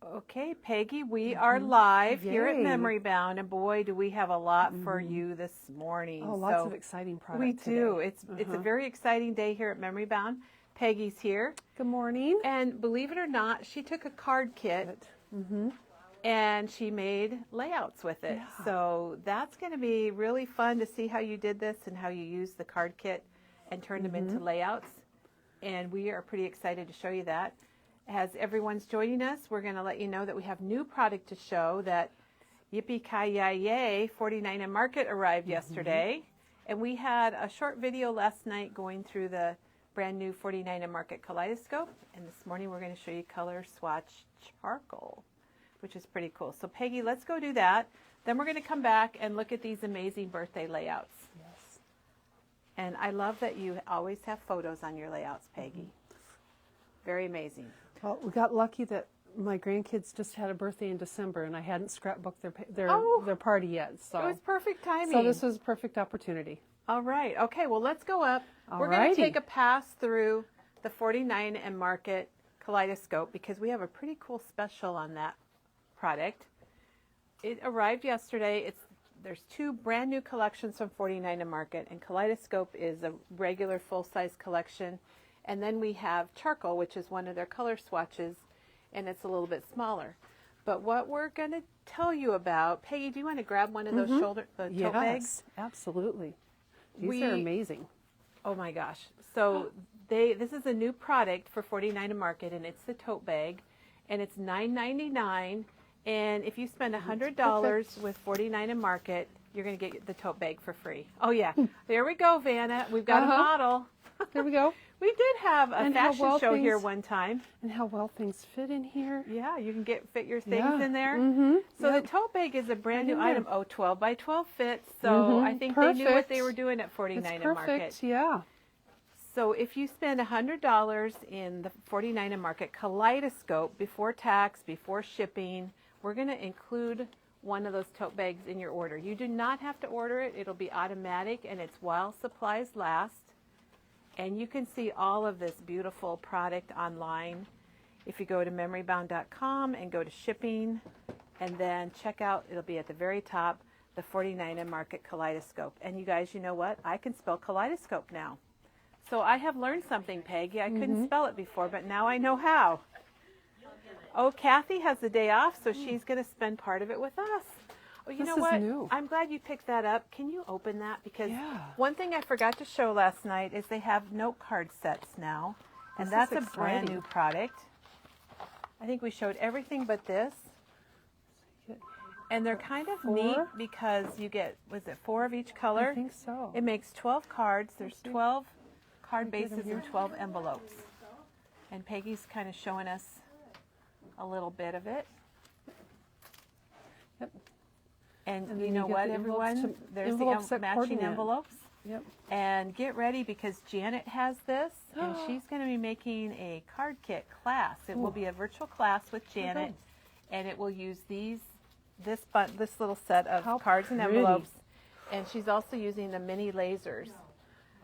Okay, Peggy, we are live here at Memory Bound, and boy, do we have a lot for you this morning. Oh, lots of exciting products. We do. It's a very exciting day here at Memory Bound. Peggy's here. Good morning. And believe it or not, she took a card kit and she made layouts with it. Yeah. So that's going to be really fun to see how you did this and how you used the card kit and turned them into layouts. And we are pretty excited to show you that. As everyone's joining us, we're going to let you know that we have new product to show. That Yippee-ki-yay, 49 and Market arrived yesterday. And we had a short video last night going through the brand new 49 and Market Kaleidoscope. And this morning we're going to show you Color Swatch Charcoal, which is pretty cool. So Peggy, let's go do that. Then we're going to come back and look at these amazing birthday layouts. Yes. And I love that you always have photos on your layouts, Peggy. Very amazing. Well, we got lucky that my grandkids just had a birthday in December, and I hadn't scrapbooked their party yet. So it was perfect timing. So this was a perfect opportunity. All right. Okay. Well, let's go up. All We're going to take a pass through the 49 and Market Kaleidoscope because we have a pretty cool special on that product. It arrived yesterday. There's two brand new collections from 49 and Market, and Kaleidoscope is a regular full-size collection. And then we have Charcoal, which is one of their color swatches, and it's a little bit smaller. But what we're going to tell you about, Peggy, do you want to grab one of those tote bags? Yes, absolutely. These are amazing. Oh my gosh. So this is a new product for 49 and Market, and it's the tote bag, and it's $9.99. And if you spend $100 with 49 and Market, you're going to get the tote bag for free. Oh yeah. There we go, Vanna. We've got a model. There we go. We did have a fashion show here one time. And how well things fit in here. Yeah, you can fit your things in there. So the tote bag is a brand new item. Oh, 12 by 12 fits. So I think they knew what they were doing at 49 and Market. Yeah. So if you spend $100 in the 49 and Market Kaleidoscope before tax, before shipping, we're going to include one of those tote bags in your order. You do not have to order it. It'll be automatic, and it's while supplies last. And you can see all of this beautiful product online if you go to memorybound.com and go to shipping, and then check out, it'll be at the very top, the 49 and Market Kaleidoscope. And you guys, you know what? I can spell kaleidoscope now. So I have learned something, Peggy. I couldn't spell it before, but now I know how. Oh, Kathy has the day off, so she's going to spend part of it with us. Oh, you know what? New. I'm glad you picked that up. Can you open that? Because one thing I forgot to show last night is they have note card sets now. And that's a brand new product. I think we showed everything but this. And they're kind of neat because you get, was it 4 of each color? I think so. It makes 12 cards. There's 12 card bases and 12 envelopes. And Peggy's kind of showing us a little bit of it. Yep. And you know what, everyone? There's the matching envelopes. Yep. And get ready because Janet has this, and she's going to be making a card kit class. It will be a virtual class with Janet, and it will use this little set of cards and envelopes. And she's also using the mini lasers.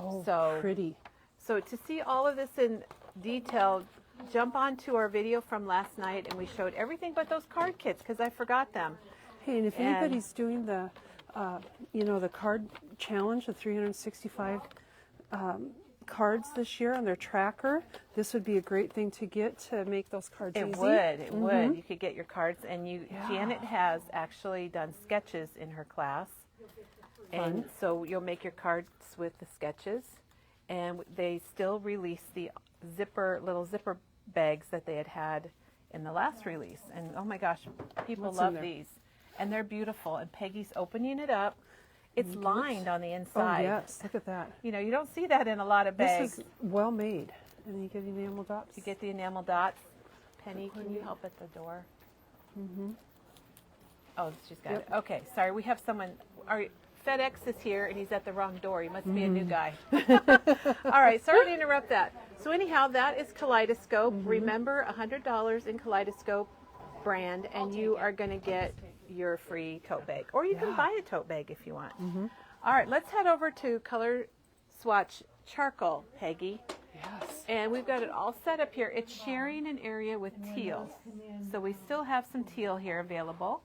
Oh, so pretty. So to see all of this in detail, jump onto our video from last night, and we showed everything but those card kits because I forgot them. Hey, and if anybody's doing the, the card challenge, the 365 cards this year on their tracker, this would be a great thing to get to make those cards easy. It would. You could get your cards, and Janet has actually done sketches in her class. And so you'll make your cards with the sketches, and they still release the little zipper bags that they had in the last release. And oh my gosh, people love these. And they're beautiful. And Peggy's opening it up. It's lined on the inside. Oh, yes. Look at that. You know, you don't see that in a lot of bags. This is well made. And you get the enamel dots. You get the enamel dots. Penny, can you help at the door? Oh, she's got it. Okay, sorry. We have someone. FedEx is here, and he's at the wrong door. He must be a new guy. All right, sorry to interrupt that. So anyhow, that is Kaleidoscope. Remember, $100 in Kaleidoscope brand, and you are going to get your free tote bag. Or you can buy a tote bag if you want. All right, let's head over to Color Swatch charcoal, Peggy. Yes. And we've got it all set up here. It's sharing an area with teal. So we still have some teal here available.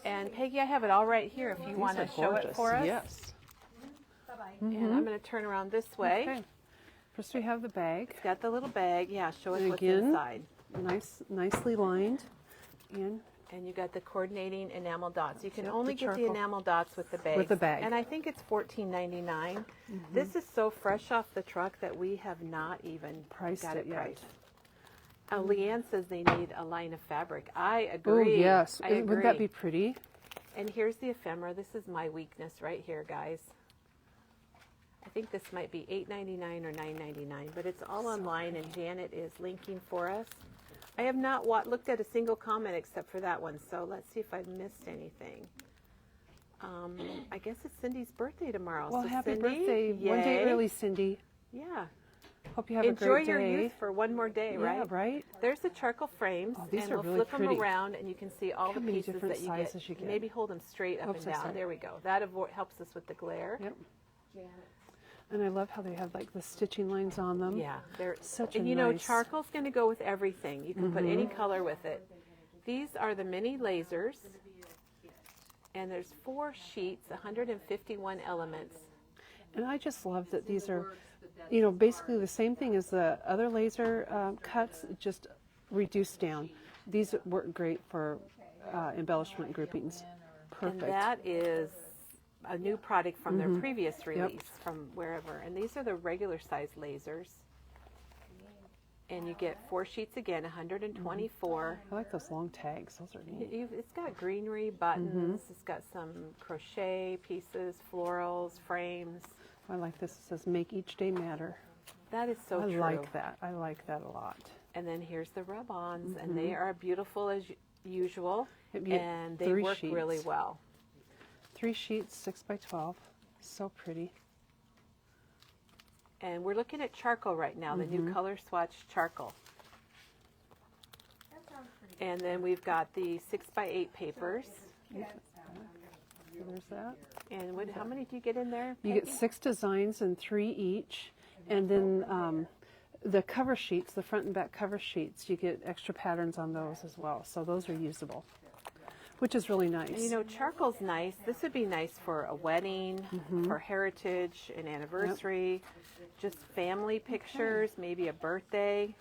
And Peggy, I have it all right here if you want to show it for us. Yes. And I'm going to turn around this way. Okay. First we have the bag. It's got the little bag. Yeah, show us And what's again, inside. Nicely lined. And you got the coordinating enamel dots. You can Yep, only the get the charcoal. enamel dots with the bag. With the bag. And I think it's $14.99. This is so fresh off the truck that we have not even Priced got it yet. priced. Leanne says they need a line of fabric. I Oh, agree. yes. I agree. Wouldn't that be pretty? And here's the ephemera. This is my weakness right here, guys. I think this might be $8.99 or $9.99, but it's all online, and Janet is linking for us. I have not looked at a single comment except for that one, so let's see if I've missed anything. I guess it's Cindy's birthday tomorrow. Well, so happy Cindy, birthday. yay. One day early, Cindy. Yeah. Hope you have a Enjoy great day. your youth for one more day, Yeah, right? right? There's the charcoal frames, Oh, these and are we'll really flip pretty. them around, and you can see all How the many pieces different that you sizes you get. Maybe hold them straight up Oops, and I'm down. sorry. There we go. That helps us with the glare. Yep. And I love how they have like the stitching lines on them. Yeah, they're Such and a you know, nice- charcoal's going to go with everything. You can put any color with it. These are the mini lasers, and there's 4 sheets, 151 elements. And I just love that these are, you know, basically the same thing as the other laser cuts, just reduced down. These work great for embellishment groupings. Perfect. And that is a new product from their previous release from wherever. And these are the regular size lasers. And you get 4 sheets again, 124. I like those long tags. Those are neat. It's got greenery, buttons. It's got some crochet pieces, florals, frames. I like this. It says make each day matter. That is so I true. like that. I like that a lot. And then here's the rub-ons, and they are beautiful as usual, It'd be and they 3 work sheets. really well. 3 sheets, 6 by 12. So pretty. And we're looking at charcoal right now, the new color swatch charcoal. And then we've got the 6 by 8 papers. So there's that. And how many do you get in there, You get Peggy? 6 designs and 3 each. And then the cover sheets, the front and back cover sheets, you get extra patterns on those as well. So those are usable, which is really nice. And you know, charcoal's nice. This would be nice for a wedding, for heritage, an anniversary, just family pictures, maybe a birthday.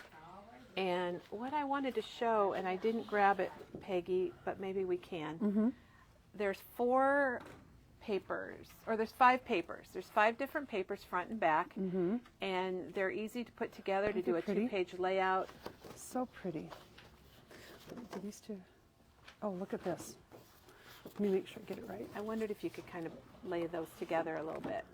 And what I wanted to show, and I didn't grab it, Peggy, but maybe we can. There's 4 papers, or there's 5 papers. There's 5 different papers, front and back, and they're easy to put together to do a pretty? 2-page layout. So pretty. Look at these two. Oh, look at this. Let me make sure I get it right. I wondered if you could kind of lay those together a little bit.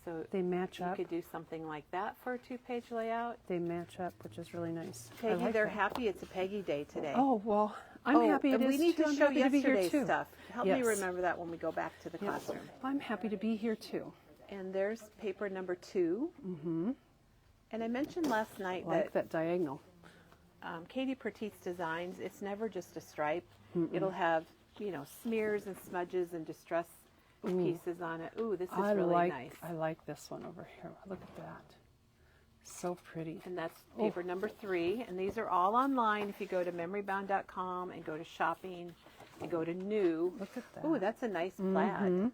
So They match you up. could do something like that for a 2-page layout. They match up, which is really nice. I Peggy, like they're that. happy it's a Peggy day today. Oh, well, I'm happy it and is we need too. to I'm show happy to be here yesterday's too. stuff. Help me Yes. remember that when we go back to the Yes. classroom. I'm happy to be here too. And there's paper number 2. And I mentioned last night Like that diagonal. Katie Pertit's designs, it's never just a stripe. It'll have, you know, smears and smudges and distress pieces on it. Ooh, this is really nice. I like this one over here. Look at that. So pretty. And that's paper number 3. And these are all online if you go to memorybound.com and go to shopping and go to new. Look at that. Ooh, that's a nice plaid.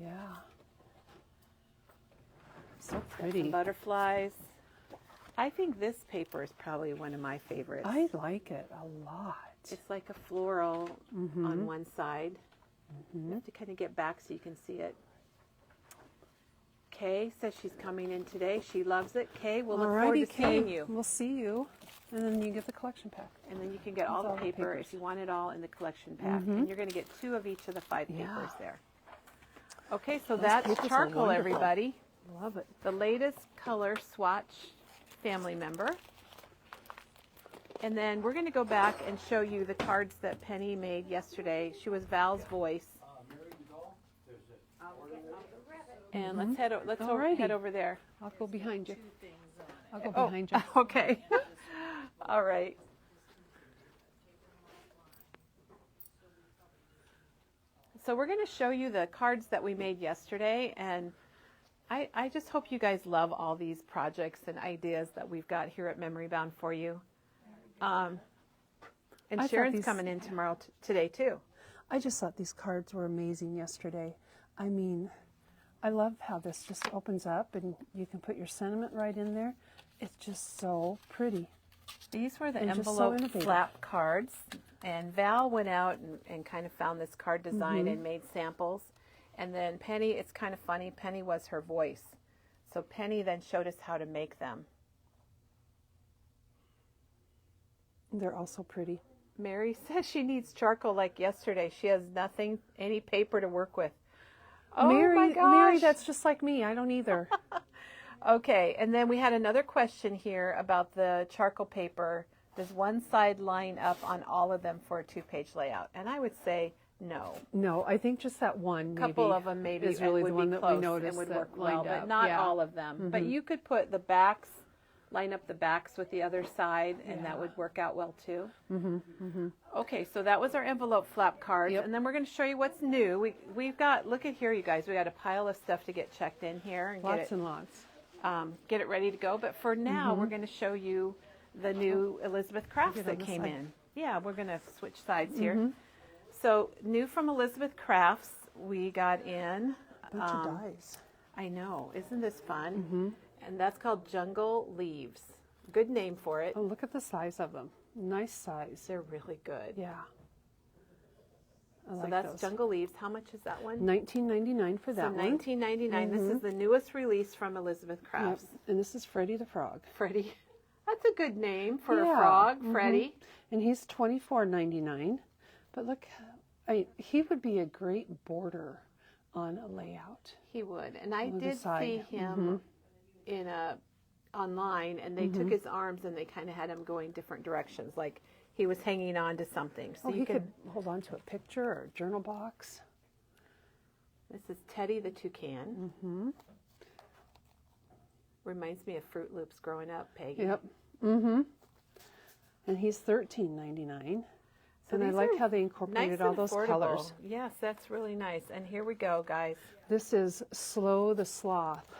Yeah. So Some pretty. butterflies. I think this paper is probably one of my favorites. I like it a lot. It's like a floral on one side. You have to kind of get back so you can see it. Kay says she's coming in today. She loves it. Kay, we'll look forward to Alrighty, seeing Kay. you. We'll see you. And then you get the collection pack. And then you can get all With the paper papers. if you want it all in the collection pack. And you're going to get 2 of each of the 5 papers there. Okay, so that's papers are charcoal, wonderful. everybody. Love it. The latest color swatch family member. And then we're going to go back and show you the cards that Penny made yesterday. She was Val's voice. And let's head Alrighty. head over there. I'll go behind you. I'll go Oh, behind you. okay. All right. So we're going to show you the cards that we made yesterday, and I just hope you guys love all these projects and ideas that we've got here at Memory Bound for you. And Sharon's coming in tomorrow today too. I just thought these cards were amazing yesterday. I mean, I love how this just opens up and you can put your sentiment right in there. It's just so pretty. These were the And just so envelope innovative. flap cards, and Val went out and kind of found this card design and made samples. And then Penny, it's kind of funny, Penny was her voice. So Penny then showed us how to make them. They're also pretty. Mary says she needs charcoal like yesterday. She has nothing, any paper to work with. Oh my gosh. Mary, that's just like me. I don't either. Okay, and then we had another question here about the charcoal paper. Does one side line up on all of them for a 2-page layout? And I would say no. No, I think just that one maybe. A couple of them maybe is really would the one be that close we noticed and would that work well, lined but up. not Yeah. all of them. But you could put the backs, line up the backs with the other side, and that would work out well too. Okay, so that was our envelope flap cards, Yep. and then we're going to show you what's new. We've got, look at here, you guys. We got a pile of stuff to get checked in here and Lots and lots. get it ready to go. But for now, we're going to show you the new Elizabeth Crafts that came in. Yeah, we're going to switch sides here. So new from Elizabeth Crafts, we got in. Bunch of dies. I know, isn't this fun? And that's called Jungle Leaves. Good name for it. Oh, look at the size of them. Nice size. They're really good. Yeah. I So like that's those. Jungle Leaves. How much is that one? $19.99 for that So one. $19.99. This is the newest release from Elizabeth Crafts. Yep. And this is Freddie the Frog. Freddie. That's a good name for a Yeah. frog, Freddie. And he's $24.99. But look, he would be a great border on a layout. He would. And I On the did side. see him in online, and they took his arms and they kind of had him going different directions, like he was hanging on to something. So He could hold on to a picture or a journal box. This is Teddy the toucan. Reminds me of Fruit Loops growing up, Peggy. Yep. And he's $13.99. So And I these like are how they incorporated nice all and those affordable. colors. Yes, that's really nice. And here we go, guys. This is Slow the Sloth.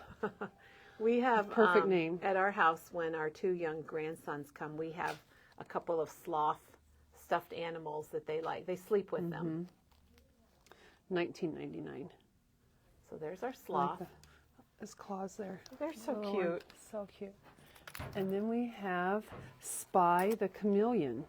We have Perfect name. at our house when our 2 young grandsons come. We have a couple of sloth stuffed animals that they like. They sleep with them. $19.99. So there's our sloth. His claws there. They're so Little cute. one. So cute. And then we have Spy the Chameleon.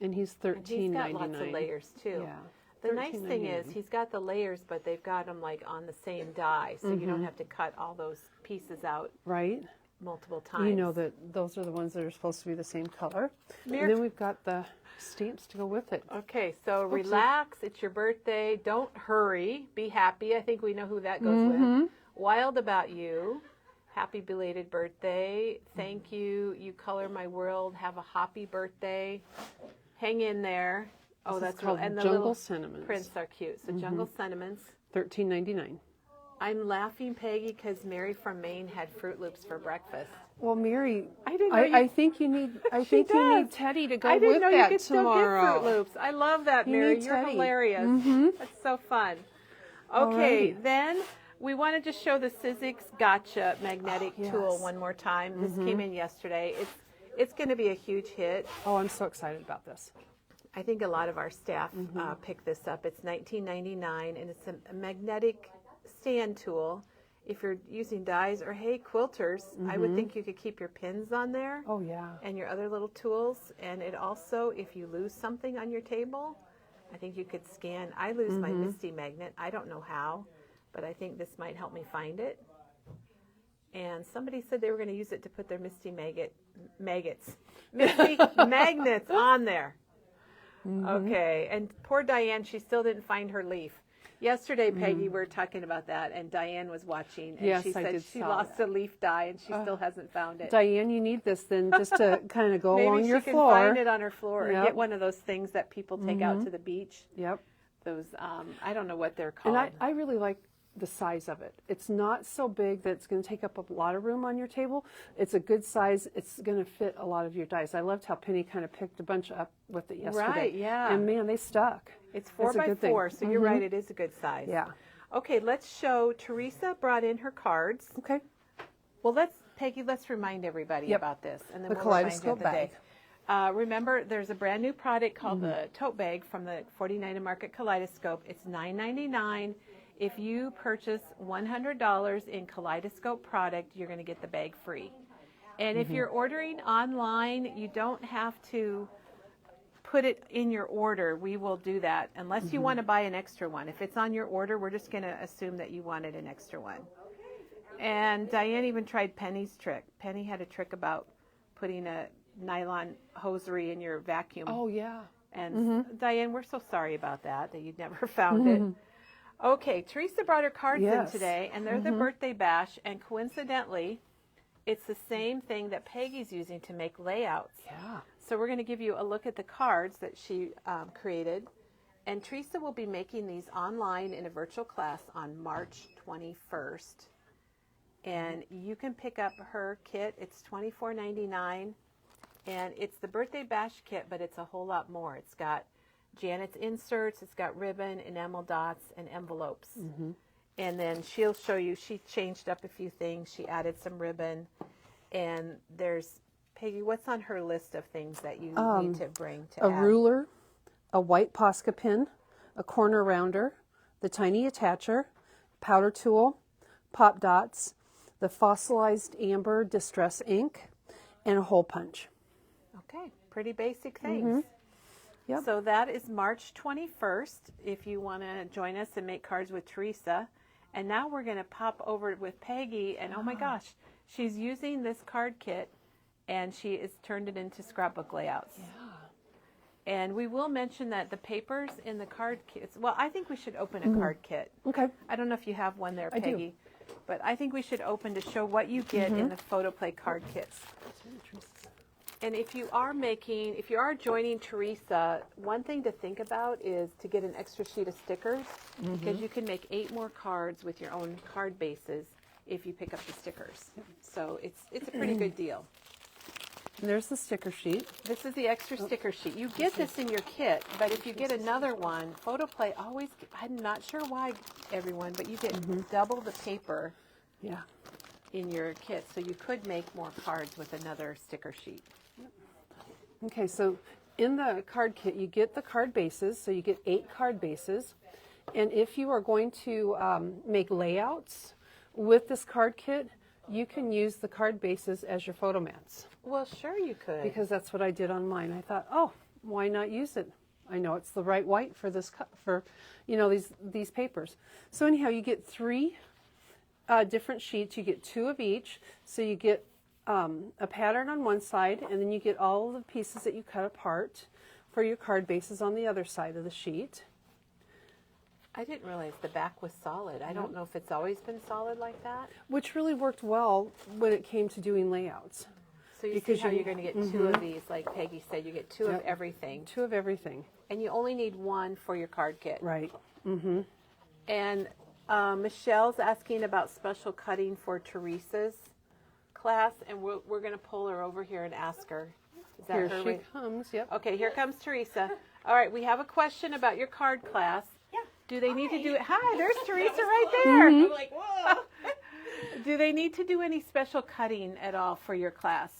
And he's And he's got $13.99. lots of layers too. Yeah. The nice thing is $13.99. he's got the layers, but they've got them like on the same die, so you don't have to cut all those pieces out Right? multiple times. You know that those are the ones that are supposed to be the same color. Mir- And then we've got the stamps to go with it. Okay, so relax. It's your birthday. Don't hurry. Be happy. I think we know who that goes with. Wild About You. Happy belated birthday. Thank you. You color my world. Have a happy birthday. Hang in there. Oh, This is that's called and the Jungle little Sentiments. prints are cute. So Jungle Sentiments. $13.99. I'm laughing, Peggy, because Mary from Maine had Fruit Loops for breakfast. Well, Mary, I didn't know I think you need. I think you does. need Teddy to go I didn't with know that you could tomorrow. still get Fruit Loops. I love that, You Mary. need You're Teddy. hilarious. That's so fun. Okay, Alrighty. then we want to just show the Sizzix Gotcha magnetic tool one more time. This came in yesterday. It's going to be a huge hit. Oh, I'm so excited about this. I think a lot of our staff picked this up. It's $19.99, and it's a magnetic stand tool. If you're using dies or, hey, quilters, I would think you could keep your pins on there. Oh yeah. And your other little tools. And it also, if you lose something on your table, I think you could scan. I lose my Misty magnet. I don't know how, but I think this might help me find it. And somebody said they were going to use it to put their Misty Misty magnets on there. Okay, and poor Diane, she still didn't find her leaf. Yesterday, Peggy, we were talking about that, and Diane was watching, and Yes, she I said did she saw lost that. a leaf die, and she still hasn't found it. Diane, you need this then just to kind of go Maybe along she your can floor. find it on her floor or Yep. get one of those things that people take out to the beach. Yep. Those, I don't know what they're called. And I really like the size of it. It's not so big that it's going to take up a lot of room on your table. It's a good size. It's going to fit a lot of your dies. I loved how Penny kind of picked a bunch up with it yesterday. Right, yeah. And man, they stuck. It's 4 by 4, so you're right, it is a good size. Yeah. Okay, let's show, Teresa brought in her cards. Okay. Well, Peggy, let's remind everybody about this, and then The we'll remind you kaleidoscope of the day. bag. Remember, there's a brand new product called the tote bag from the 49 and Market Kaleidoscope. It's $9.99. If you purchase $100 in Kaleidoscope product, you're going to get the bag free. And if you're ordering online, you don't have to put it in your order. We will do that unless you want to buy an extra one. If it's on your order, we're just going to assume that you wanted an extra one. And Diane even tried Penny's trick. Penny had a trick about putting a nylon hosiery in your vacuum. Oh, yeah. And Diane, we're so sorry about that you'd never found it. Okay, Teresa brought her cards in today, and they're the birthday bash, and coincidentally, it's the same thing that Peggy's using to make layouts. Yeah. So we're going to give you a look at the cards that she created, and Teresa will be making these online in a virtual class on March 21st. And you can pick up her kit. It's $24.99, and it's the birthday bash kit, but it's a whole lot more. It's got Janet's inserts, it's got ribbon, enamel dots, and envelopes. And then she'll show you, she changed up a few things. She added some ribbon. And there's, Peggy, what's on her list of things that you need to bring to A add? ruler, a white Posca pin, a corner rounder, the tiny attacher, powder tool, pop dots, the fossilized amber distress ink, and a hole punch. Okay, pretty basic things. Yep. So that is March 21st if you want to join us and make cards with Teresa. And now we're going to pop over with Peggy, and oh my gosh, she's using this card kit, and she has turned it into scrapbook layouts. Yeah. And we will mention that the papers in the card kits, well, I think we should open a card kit. Okay. I don't know if you have one there, I do. Peggy, but I think we should open to show what you get in the photo play card kits. And if you are joining Teresa, one thing to think about is to get an extra sheet of stickers, because you can make 8 more cards with your own card bases if you pick up the stickers. So it's a pretty good deal. And there's the sticker sheet. This is the extra sticker sheet. You get this in your kit, but if you get another one, photo play always, I'm not sure why, everyone, but you get double the paper in your kit. So you could make more cards with another sticker sheet. Okay, so in the card kit, you get the card bases. So you get 8 card bases. And if you are going to make layouts with this card kit, you can use the card bases as your photo mats. Well, sure you could. Because that's what I did on mine. I thought, oh, why not use it? I know it's the right white for this, for these papers. So anyhow, you get 3 different sheets. You get 2 of each. So you get a pattern on one side, and then you get all of the pieces that you cut apart for your card bases on the other side of the sheet. I didn't realize the back was solid. I don't know if it's always been solid like that. Which really worked well when it came to doing layouts. So you see how you're going to get 2 of these, like Peggy said, you get 2 of everything. 2 of everything. And you only need 1 for your card kit. Right. And Michelle's asking about special cutting for Teresa's class, and we're going to pull her over here and ask her. Is that Here her? she comes, yep. Okay, here comes Teresa. All right, we have a question about your card class. Yeah. Do they need to do it? Hi, there's Teresa right there. I'm like, whoa. Do they need to do any special cutting at all for your class?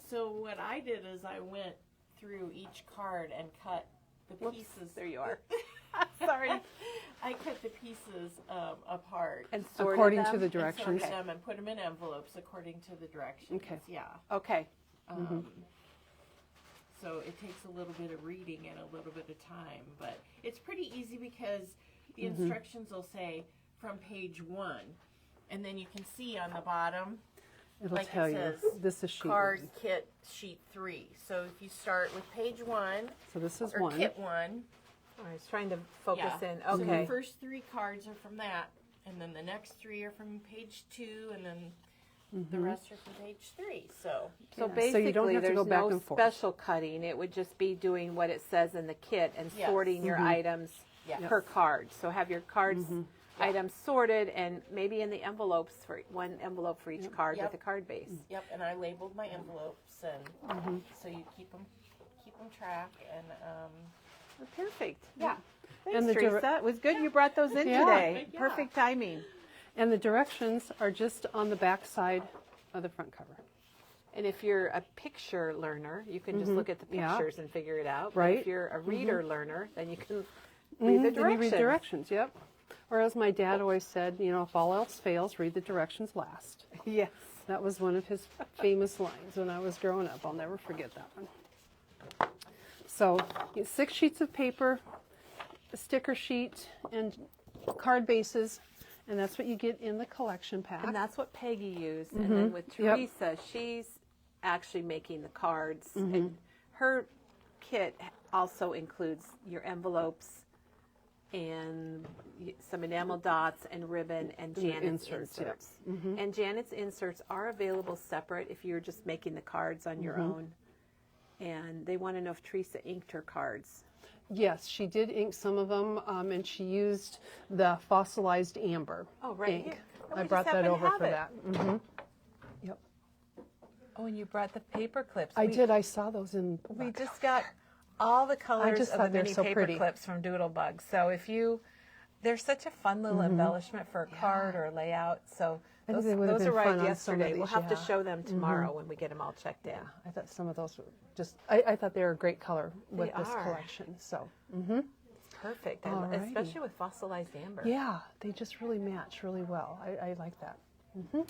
So what I did is I went through each card and cut the pieces. There you are. Sorry. I cut the pieces apart. And sorted According them? to the and directions. sorted them and put them in envelopes according to the directions. Okay. Yeah. Okay. So it takes a little bit of reading and a little bit of time, but it's pretty easy because the instructions will say from page 1, and then you can see on the bottom, It'll like tell it you. says, This is sheet card 1. kit sheet 3. So if you start with page 1 So this is or 1. kit 1, I was trying to focus in. so Okay. the first 3 cards are from that, and then the next 3 are from page 2, and then the rest are from page 3. So So Yeah, basically, so you don't have to there's go back no and forth. special cutting. It would just be doing what it says in the kit and Yes. sorting your items Yes. per card. So have your cards items sorted and maybe in the envelopes for one envelope for each card Yep. with a card base. Yep, and I labeled my envelopes, and so you keep them track, and Well, perfect. Yeah. Thanks, And the Teresa. It was good you brought those in Yeah. today. Yeah. Perfect timing. And the directions are just on the back side of the front cover. And if you're a picture learner, you can just look at the Yeah. pictures and figure it out. But Right. if you're a reader learner, then you can read the Then you directions. read directions, yep. Or as my dad always said, if all else fails, read the directions last. Yes. That was one of his famous lines when I was growing up. I'll never forget that one. So, 6 sheets of paper, a sticker sheet, and card bases, and that's what you get in the collection pack. And that's what Peggy used. And then with Yep. Teresa, she's actually making the cards. And her kit also includes your envelopes and some enamel dots and ribbon and Janet's inserts, inserts. yep. And Janet's inserts are available separate if you're just making the cards on your own. And they want to know if Teresa inked her cards. Yes, she did ink some of them, and she used the fossilized amber Oh, right ink. here. Oh, I we brought just that happen to over have for it. that. Yep. Oh, and you brought the paper clips. I did. I saw those in. We just got all the colors just of thought the they were mini so paper pretty. clips from Doodlebug. So if you, they're such a fun little embellishment for a card or a layout. So I think those, they would have those been fun arrived on some of yesterday. We'll these, have to yeah. show them tomorrow when we get them all checked in. Yeah, I thought some of those were just. I thought they were a great color with They this are. collection. So. Perfect, Alrighty. especially with fossilized amber. Yeah, they just really match really well. I like that. Well,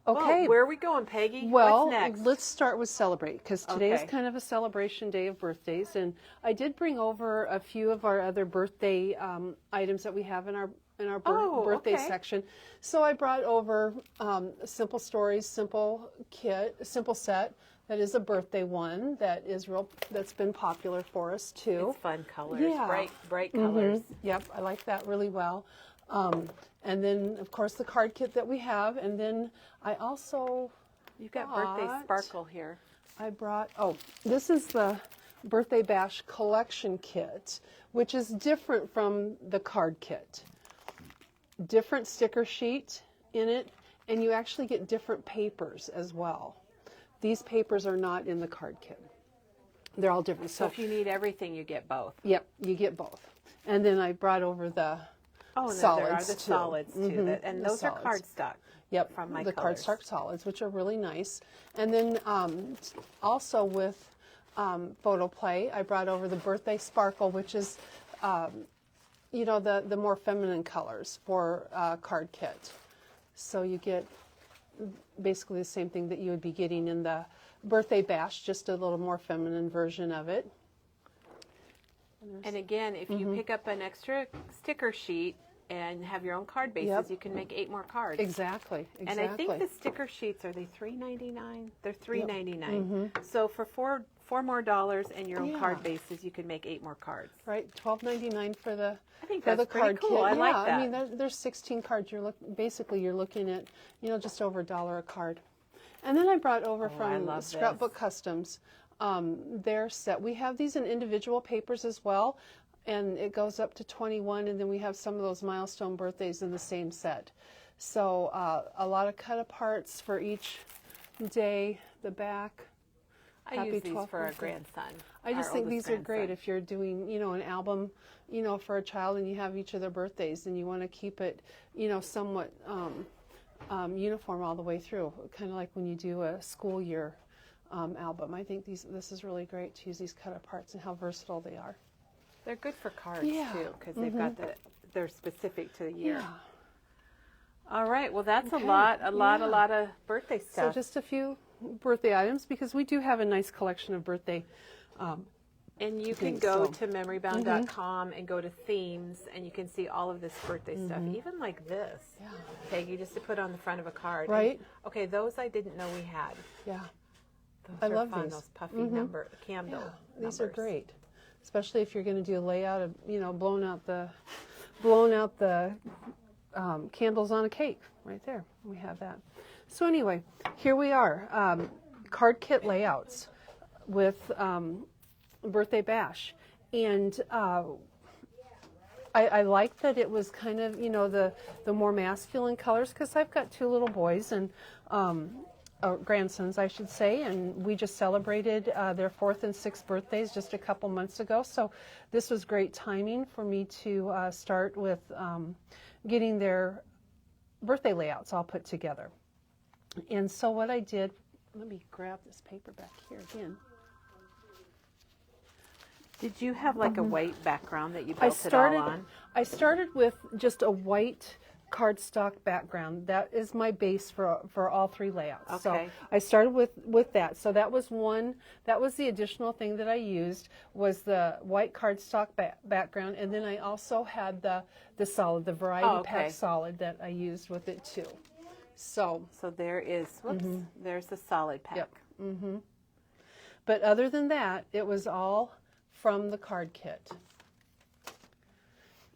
Okay. where are we going, Peggy? Well, What's next? let's start with celebrate because today is Okay. kind of a celebration day of birthdays, and I did bring over a few of our other birthday items that we have in our birthday okay. section. So I brought over Simple Stories, simple set that is a birthday one that's been popular for us too. It's fun colors, Yeah. bright colors. Yep, I like that really well. And then, of course, the card kit that we have. And then I also You've got birthday brought- sparkle here. this is the Birthday Bash collection kit, which is different from the card kit. Different sticker sheet in it, and you actually get different papers as well. These papers are not in the card kit. They're all different. So if you need everything, you get both. Yep, you get both. And then I brought over the Oh, and solids there are the too. solids too, and the those are solids. cardstock. Yep, from my the colors. cardstock solids, which are really nice. And then also with photo play, I brought over the birthday sparkle, which is the more feminine colors for card kit. So you get basically the same thing that you would be getting in the birthday bash, just a little more feminine version of it. And again, if you pick up an extra sticker sheet and have your own card bases, Yep. you can make 8 more cards. Exactly. And I think the sticker sheets, are they $3.99? They're $3.99. So for four more dollars and your own card bases, you can make 8 more cards. Right, $12.99 for the I think for that's the card pretty cool. kit. I like I mean, that. there's 16 cards. You're looking at just over $1 a card. And then I brought over I from love Scrapbook Customs their set. We have these in individual papers as well, and it goes up to 21. And then we have some of those milestone birthdays in the same set. So a lot of cut aparts for each day. The back. I Happy use these 12th for our birthday. grandson. I just our think oldest these are great grandson. if you're doing, an album, for a child and you have each of their birthdays and you want to keep it, somewhat uniform all the way through, kind of like when you do a school year album. I think this is really great to use these cut aparts and how versatile they are. They're good for cards Yeah. too, because they've got they're specific to the year. Yeah. All right. Well, that's Okay. a lot Yeah. of birthday So stuff. just a few birthday items because we do have a nice collection of birthday. And you can think go so. to memorybound.com and go to themes, and you can see all of this birthday stuff, even like this. Yeah. Peggy, just to put on the front of a card. Right. And, okay, those I didn't know we had. Yeah. Those I are love fun, these. those puffy number candle Yeah, these are numbers. great, especially if you're going to do a layout of blown out the candles on a cake. Right there, we have that. So anyway, here we are, card kit layouts with birthday bash, and I like that it was kind of, you know, the more masculine colors, because I've got two little boys and grandsons, I should say, and we just celebrated their 4th and 6th birthdays just a couple months ago. So this was great timing for me to start with getting their birthday layouts all put together. And so what I did, let me grab this paper back here again. Did you have like a white background that you built it all on? I started with just a white cardstock background. That is my base for all 3 layouts. Okay. So I started with that. So that was the additional thing that I used, was the white cardstock background, and then I also had the solid, the variety pack solid that I used with it too. So there is, there's the solid pack. Yep. But other than that, it was all from the card kit.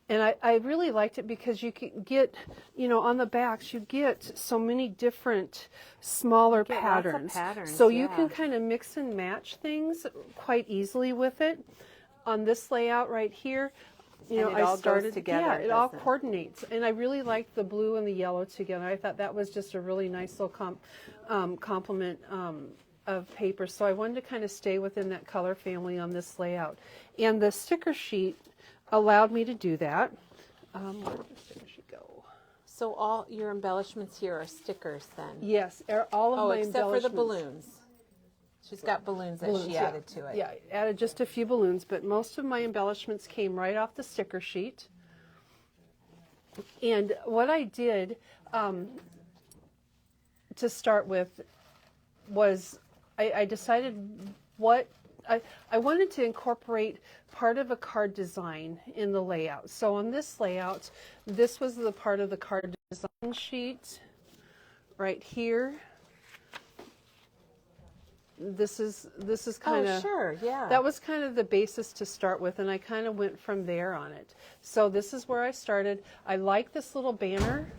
And I really liked it because you can get, you know, on the backs, you get so many different smaller patterns. Lots of patterns. So you can kind of mix and match things quite easily with it. On this layout right here, you know, it all goes together, yeah, it all doesn't it? coordinates. And I really liked the blue and the yellow together. I thought that was just a really nice little complement of paper. So I wanted to kind of stay within that color family on this layout. And the sticker sheet allowed me to do that. Where did the sticker sheet go? So all your embellishments here are stickers then? Yes, all of my except for embellishments. the balloons. She's got balloons that she added to it. Yeah, I added just a few balloons, but most of my embellishments came right off the sticker sheet. And what I did to start with was I decided what I wanted to incorporate part of a card design in the layout. So on this layout, this was the part of the card design sheet right here. This is kind of, sure, yeah. that was kind of the basis to start with, and I kind of went from there on it. So this is where I started. I like this little banner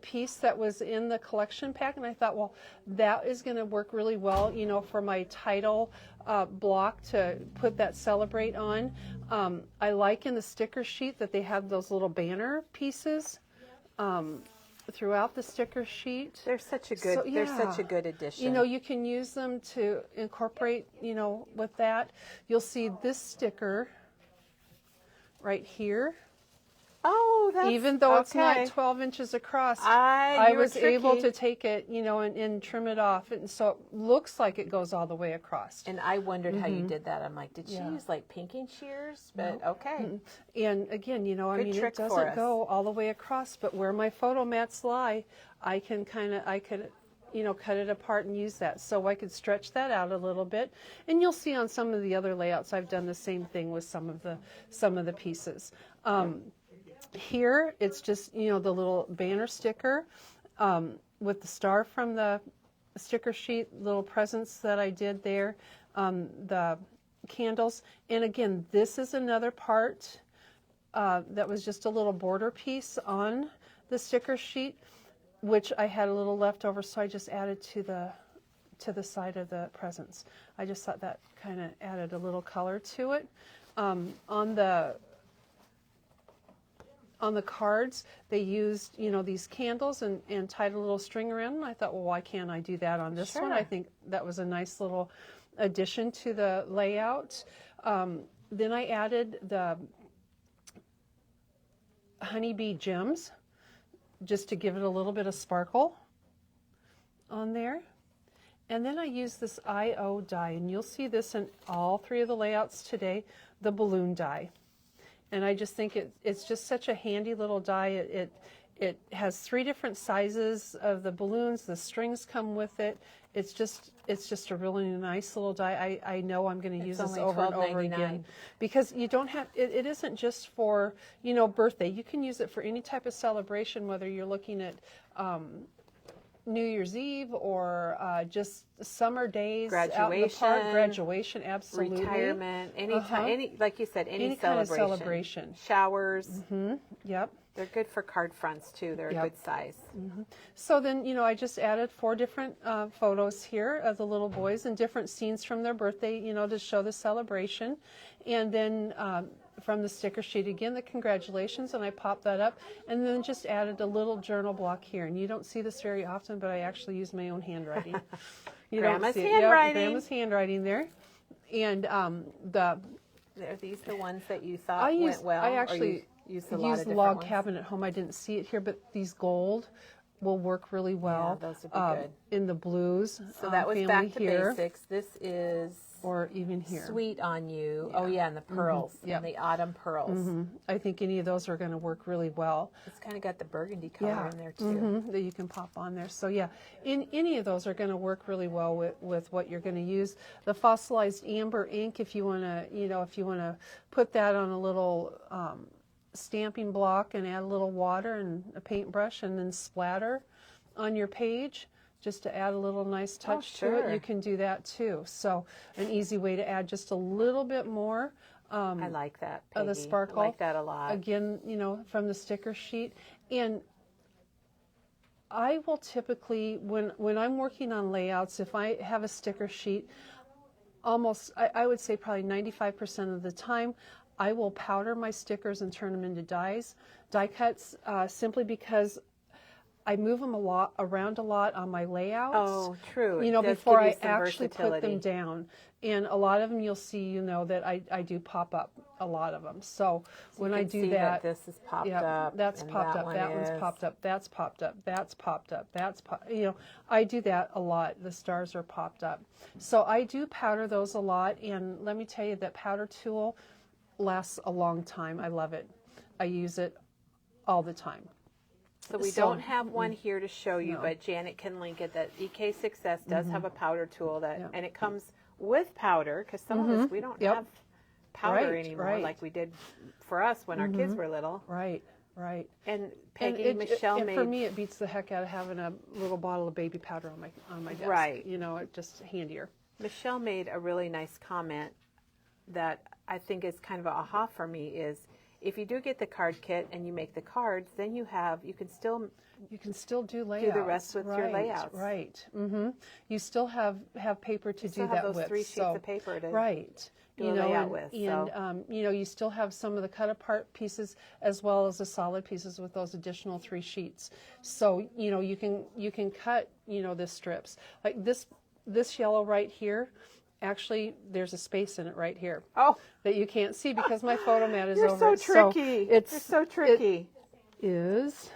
piece that was in the collection pack, and I thought, well, that is going to work really well, you know, for my title block to put that celebrate on. I like in the sticker sheet that they have those little banner pieces throughout the sticker sheet. They're such a good, they're such a good addition. You know, you can use them to incorporate, you know, with that. You'll see this sticker right here. Oh, that's even though it's not okay. 12 inches across, You I were was able tricky. to take it, you know, and trim it off, and so it looks like it goes all the way across. And I wondered how you did that. I'm like, did she use like pinking shears? But okay. And again, you know, I Good mean, it trick for doesn't us. go all the way across, but where my photo mats lie, I could, you know, cut it apart and use that. So I could stretch that out a little bit. And you'll see on some of the other layouts, I've done the same thing with some of the pieces. Here, it's just, you know, the little banner sticker with the star from the sticker sheet, little presents that I did there, the candles. And again, this is another part that was just a little border piece on the sticker sheet, which I had a little left over, so I just added to the side of the presents. I just thought that kind of added a little color to it. On the cards, they used, you know, these candles and tied a little string around them. I thought, well, why can't I do that on this one? I think that was a nice little addition to the layout. Then I added the honeybee gems just to give it a little bit of sparkle on there. And then I used this IO die, and you'll see this in all 3 of the layouts today, the balloon die. And I just think it's just such a handy little die. It has 3 different sizes of the balloons. The strings come with it. It's just a really nice little die. I know I'm going to use this over and over again, because you don't have it isn't just for, you know, birthday. You can use it for any type of celebration, whether you're looking at New Year's Eve or just summer days out in the park, graduation, absolutely, retirement, anytime, any, like you said, any kind of celebration. celebration. Showers. Yep. They're good for card fronts too. They're a good size. So then, you know, I just added 4 different photos here of the little boys and different scenes from their birthday, you know, to show the celebration. And then from the sticker sheet. Again, the congratulations, and I popped that up, and then just added a little journal block here. And you don't see this very often, but I actually use my own handwriting. You Grandma's don't see it. handwriting. Yep, Grandma's handwriting there. And Are these the ones that you thought went well? I actually used a used the log cabin at home. I didn't see it here, but these gold will work really well. Yeah, those would be good. In the blues. So that was back to here, basics. This is or even here. Sweet on You. Yeah. Oh yeah, and the pearls. Yep. And the autumn pearls. I think any of those are going to work really well. It's kind of got the burgundy color in there too. That you can pop on there. So yeah, any of those are going to work really well with what you're going to use. The fossilized amber ink, if you want to, put that on a little stamping block and add a little water and a paintbrush and then splatter on your page, just to add a little nice touch to it. You can do that too. So an easy way to add just a little bit more. I like that, Peggy. Of the sparkle. I like that a lot. Again, from the sticker sheet. And I will typically, when I'm working on layouts, if I have a sticker sheet, I would say probably 95% of the time, I will powder my stickers and turn them into die cuts, simply because I move them around a lot on my layouts. Oh, true. Before I actually put them down. And a lot of them you'll see, that I do pop up a lot of them. So when I do that, this is popped up. That's popped up. That one's popped up. That's popped up. That's popped up. That's I do that a lot. The stars are popped up. So I do powder those a lot. And let me tell you, that powder tool lasts a long time. I love it. I use it all the time. So we don't have one here to show you, but Janet can link it. That EK Success does have a powder tool and it comes with powder, because some of us, we don't have powder anymore like we did for us when our kids were little. Right. And Peggy, Michelle made... for me, it beats the heck out of having a little bottle of baby powder on my desk. Right. It's just handier. Michelle made a really nice comment that I think is kind of an aha for me is, if you do get the card kit and you make the cards, then you can still do layouts. Do the rest with your layouts. Right. You still have paper to do that with. Those 3 sheets of paper to do a layout with. And you still have some of the cut apart pieces as well as the solid pieces with those additional 3 sheets. So you can cut the strips like this yellow right here. Actually, there's a space in it right here. Oh, that you can't see because my photo mat is over. You're so tricky. You're so tricky. It is.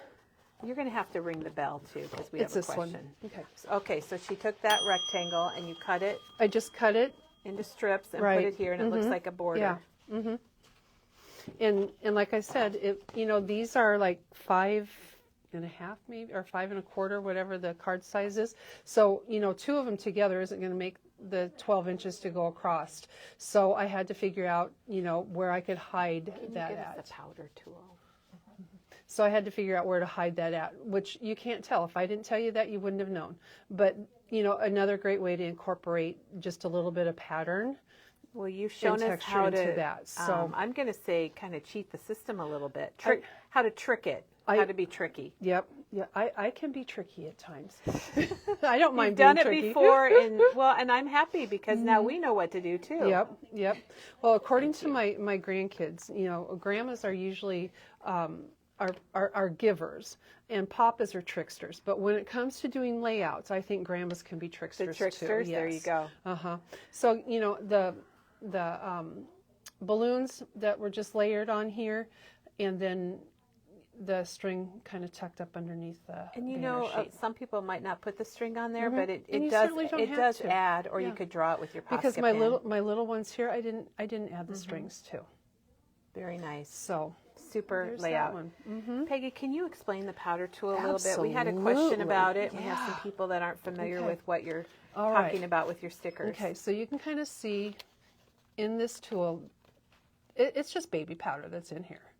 You're going to have to ring the bell too, because we have a question. One. Okay. So she took that rectangle and you cut it. I just cut it into strips and put it here, and it looks like a border. Yeah. And like I said, these are like 5.5 maybe, or 5 1/4, whatever the card size is. So 2 of them together isn't going to make the 12 inches to go across. So I had to figure out, where I could hide that at. Give us a powder tool. So I had to figure out where to hide that at, which you can't tell. If I didn't tell you that, you wouldn't have known. But, another great way to incorporate just a little bit of pattern. Well, you've shown us how to that. So I'm going to say kind of cheat the system a little bit. How to trick it. How to be tricky. Yep. Yeah, I can be tricky at times. I don't mind being tricky. You've done it before, and I'm happy because now we know what to do too. Yep. Well, according to my grandkids, grandmas are usually are givers, and papas are tricksters. But when it comes to doing layouts, I think grandmas can be tricksters too. Yes. There you go. So the balloons that were just layered on here, and then the string kind of tucked up underneath the banner sheet. Some people might not put the string on there, but it does add, or you could draw it with your Posca because pen. my little ones here, I didn't add the strings too. Very nice. So super layout. Peggy, can you explain the powder tool a little bit? We had a Absolutely. question about it. Yeah. We have some people that aren't familiar with what you're All talking right. about with your stickers. Okay, so you can kind of see in this tool, it's just baby powder that's in here.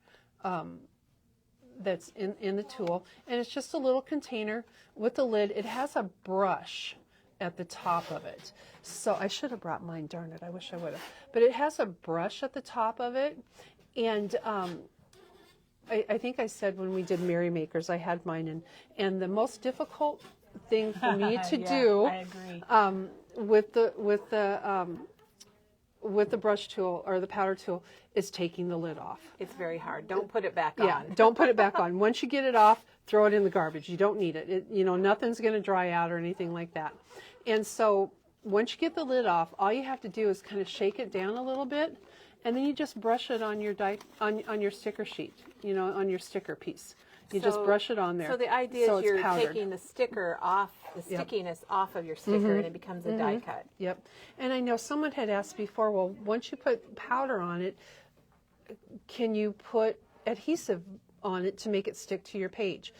That's in the tool, and it's just a little container with the lid. It has a brush at the top of it. So I should have brought mine, darn it, I wish I would have. But it has a brush at the top of it, and I think I said when we did Merry Makers, I had mine in, and the most difficult thing for me to do I agree. with the with the brush tool or the powder tool is taking the lid off. It's very hard. Don't put it back Yeah, on. don't put it back on. Once you get it off, throw it in the garbage. You don't need it. Nothing's going to dry out or anything like that. And so once you get the lid off, all you have to do is kind of shake it down a little bit, and then you just brush it on your on your sticker sheet, on your sticker piece. You just brush it on there. So the idea is you're powdered. taking the sticker off, the stickiness off of your sticker, and it becomes a die cut. Yep. And I know someone had asked before, well, once you put powder on it, can you put adhesive on it to make it stick to your page?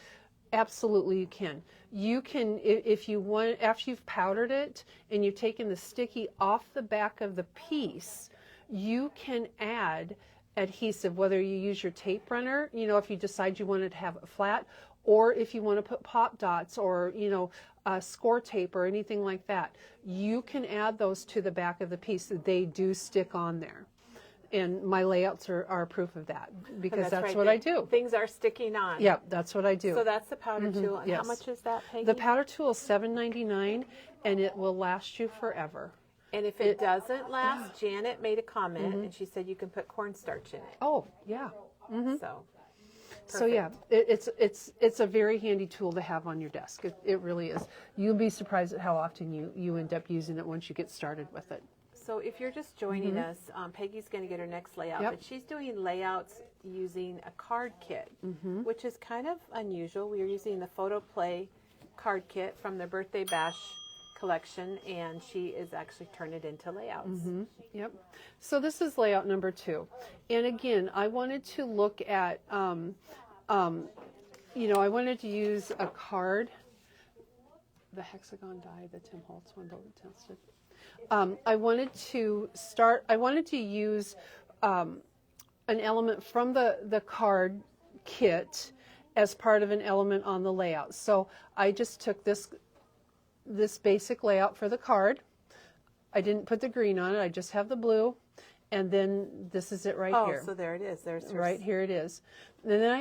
Absolutely you can. You can, if you want, after you've powdered it and you've taken the sticky off the back of the piece, you can add adhesive, whether you use your tape runner, if you decide you want it to have it flat, or if you want to put pop dots or, score tape or anything like that. You can add those to the back of the piece. They do stick on there. And my layouts are proof of that, because that's right. what I do. Things are sticking on. Yep, that's what I do. So that's the powder tool. And how yes. much is that, Peggy? The powder tool is $7.99, and it will last you forever. And if it doesn't last, Janet made a comment, and she said you can put cornstarch in it. Oh, yeah. So, So yeah, it's a very handy tool to have on your desk. It really is. You'll be surprised at how often you end up using it once you get started with it. So if you're just joining us, Peggy's going to get her next layout, Yep. but she's doing layouts using a card kit, which is kind of unusual. We are using the Photo Play card kit from the Birthday Bash collection, and she is actually turned it into layouts. Yep. So this is layout number 2. And again, I wanted to look at, I wanted to use a card, the hexagon die, the Tim Holtz one that we tested. I wanted to use an element from the card kit as part of an element on the layout. So I just took this basic layout for the card. I didn't put the green on it. I just have the blue. And then this is it right here. Oh, so there it is. There's her Right here it is. And then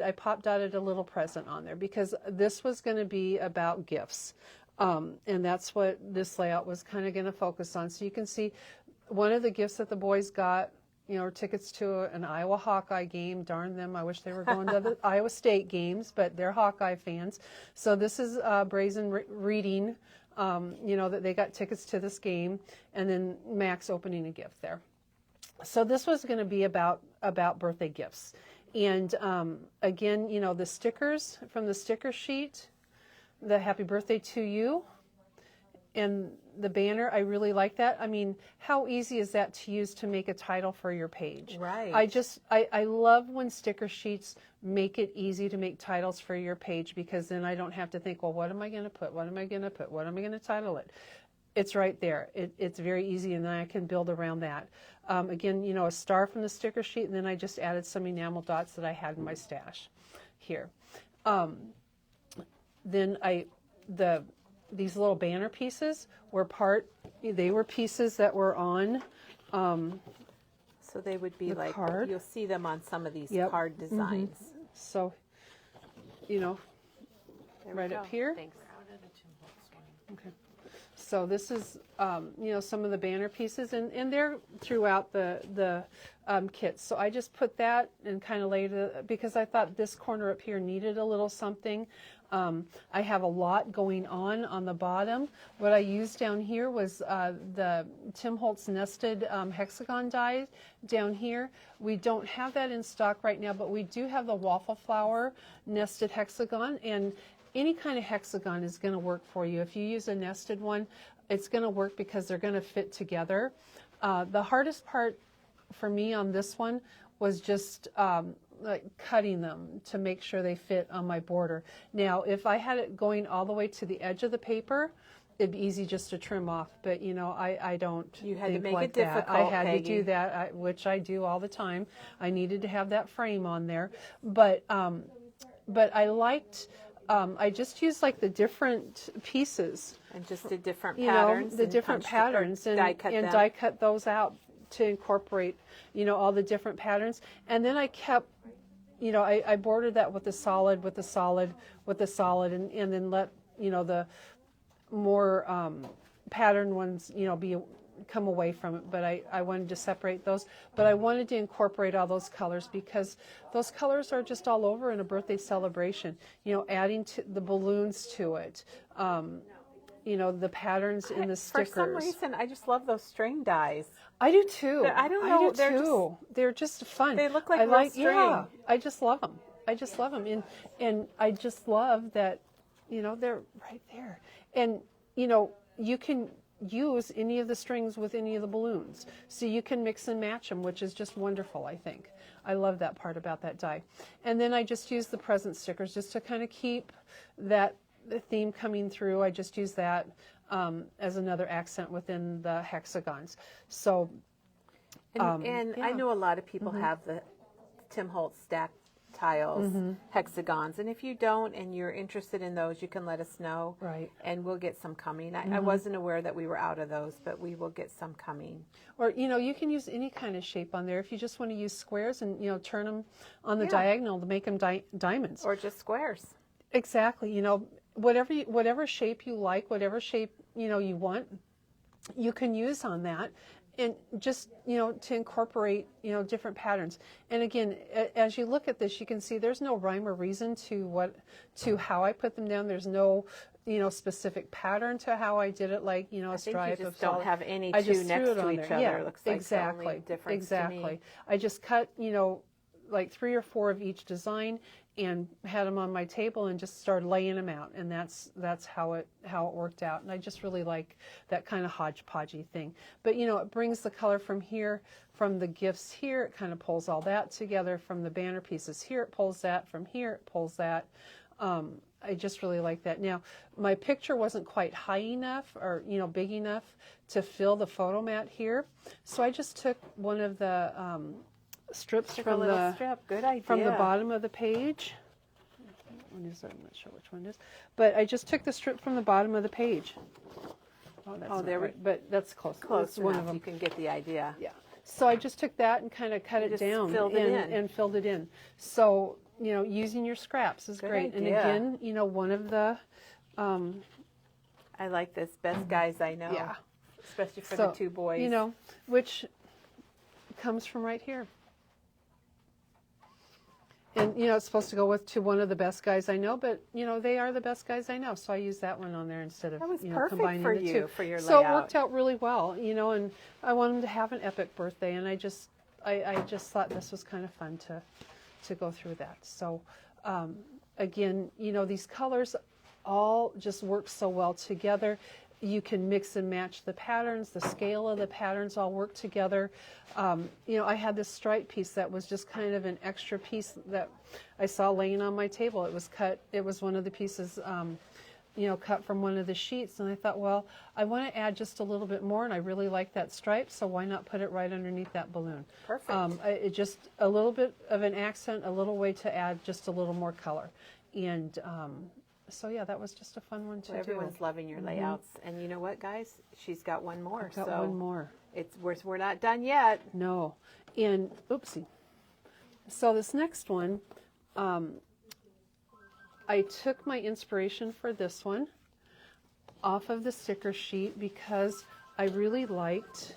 I pop dotted a little present on there, because this was going to be about gifts. And that's what this layout was kind of going to focus on. So you can see one of the gifts that the boys got, were tickets to an Iowa Hawkeye game. Darn them. I wish they were going to the Iowa State games, but they're Hawkeye fans. So this is Brazen reading, that they got tickets to this game, and then Max opening a gift there. So this was going to be about birthday gifts. And again, the stickers from the sticker sheet, the happy birthday to you, and the banner, I really like that. I mean, how easy is that to use to make a title for your page? Right. I love when sticker sheets make it easy to make titles for your page, because then I don't have to think, well, what am I going to put? What am I going to put? What am I going to title it? It's right there. It's very easy, and then I can build around that. Again, a star from the sticker sheet, and then I just added some enamel dots that I had in my stash here. Then these little banner pieces were pieces that were on. So they would be like, card. you'll see them on some of these Yep. card designs. So, There we right go. up here. Thanks. Okay. So this is, some of the banner pieces, and they're throughout the kit. So I just put that and kind of laid it, because I thought this corner up here needed a little something. I have a lot going on the bottom. What I used down here was the Tim Holtz nested hexagon die down here. We don't have that in stock right now, but we do have the waffle flower nested hexagon, and any kind of hexagon is going to work for you. If you use a nested one, it's going to work because they're going to fit together. The hardest part for me on this one was just like cutting them to make sure they fit on my border. Now, if I had it going all the way to the edge of the paper, it'd be easy just to trim off. But I don't. You had to think make like it difficult, that. I had Peggy. to do that, which I do all the time. I needed to have that frame on there, but I liked. I just used like the different pieces, And just did different patterns. the and different punched patterns, and die cut them. die cut those out to incorporate, all the different patterns. And then I kept, I bordered that with the solid, with the solid, with the solid, and then let, the more pattern ones, be come away from it, but I wanted to separate those. But I wanted to incorporate all those colors because those colors are just all over in a birthday celebration. You know, adding to the balloons to it, you know, the patterns in the stickers. For some reason, I just love those string dies. I do too. I don't know. They're just fun. They look like real string. Yeah, I just love them. I just love them. And I just love that, you know, they're right there. And, you know, you can use any of the strings with any of the balloons. So you can mix and match them, which is just wonderful, I think. I love that part about that die. And then I just use the present stickers just to kind of keep that the theme coming through. I just use that as another accent within the hexagons. So, And I know a lot of people have the Tim Holtz stack tiles, hexagons, and if you don't and you're interested in those, you can let us know, right? And we'll get some coming. I wasn't aware that we were out of those, but we will get some coming. Or, you know, you can use any kind of shape on there. If you just want to use squares and, you know, turn them on the diagonal to make them diamonds. Or just squares. Exactly. You know, whatever shape you like, whatever shape, you know, you want, you can use on that. And just, you know, to incorporate, you know, different patterns. And again, as you look at this, you can see there's no rhyme or reason to how I put them down. There's no, you know, specific pattern to how I did it, like, you know, a stripe you of just don't solid. have any I two just next threw it to on each there. other. Yeah, It looks like exactly. the only difference Exactly. to me. I just cut, you know, like 3 or 4 of each design and had them on my table and just started laying them out, and that's how it worked out. And I just really like that kind of hodgepodgey thing. But you know, it brings the color from here, from the gifts here, it kind of pulls all that together. From the banner pieces here, it pulls that. From here, it pulls that. I just really like that. Now, my picture wasn't quite high enough or, you know, big enough to fill the photo mat here, so I just took one of the strips from the bottom of the page. What is that? I'm not sure which one it is, but I just took the strip from the bottom of the page. Oh, that's not right, but that's close. Close one enough. of them. You can get the idea. Yeah. So I just took that and kind of cut it down and filled it in. So, you know, using your scraps is great. Idea. And again, you know, one of the I like this. Best guys I know. Yeah. Especially for the 2 boys. You know, which comes from right here. And, you know, it's supposed to go to one of the best guys I know, but, you know, they are the best guys I know. So I use that one on there instead of, you know, combining the two. That was perfect for you, for your layout. So it worked out really well, you know, and I wanted to have an epic birthday, and I just thought this was kind of fun to go through that. So, again, you know, these colors all just work so well together. You can mix and match the patterns, the scale of the patterns all work together. You know, I had this stripe piece that was just kind of an extra piece that I saw laying on my table. It was cut, it was one of the pieces, you know, cut from one of the sheets. And I thought, well, I want to add just a little bit more, and I really like that stripe, so why not put it right underneath that balloon? Perfect. It just a little bit of an accent, a little way to add just a little more color. And so yeah, that was just a fun one to do. Everyone's loving your layouts, and you know what, guys? She's got one more. I've got one more. We're not done yet. No, and oopsie. So this next one, I took my inspiration for this one off of the sticker sheet because I really liked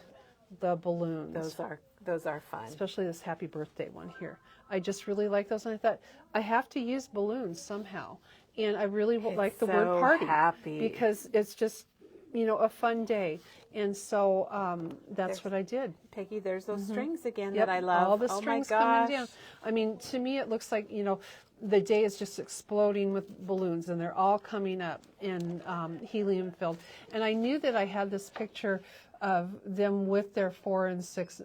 the balloons. Those are fun. Especially this happy birthday one here. I just really like those, and I thought I have to use balloons somehow. And I really like the word party happy. Because it's just, you know, a fun day. And so that's what I did. Peggy, there's those strings again Yep, that I love. all the strings coming down. I mean, to me, it looks like, you know, the day is just exploding with balloons, and they're all coming up in helium filled. And I knew that I had this picture of them with their 4 and 6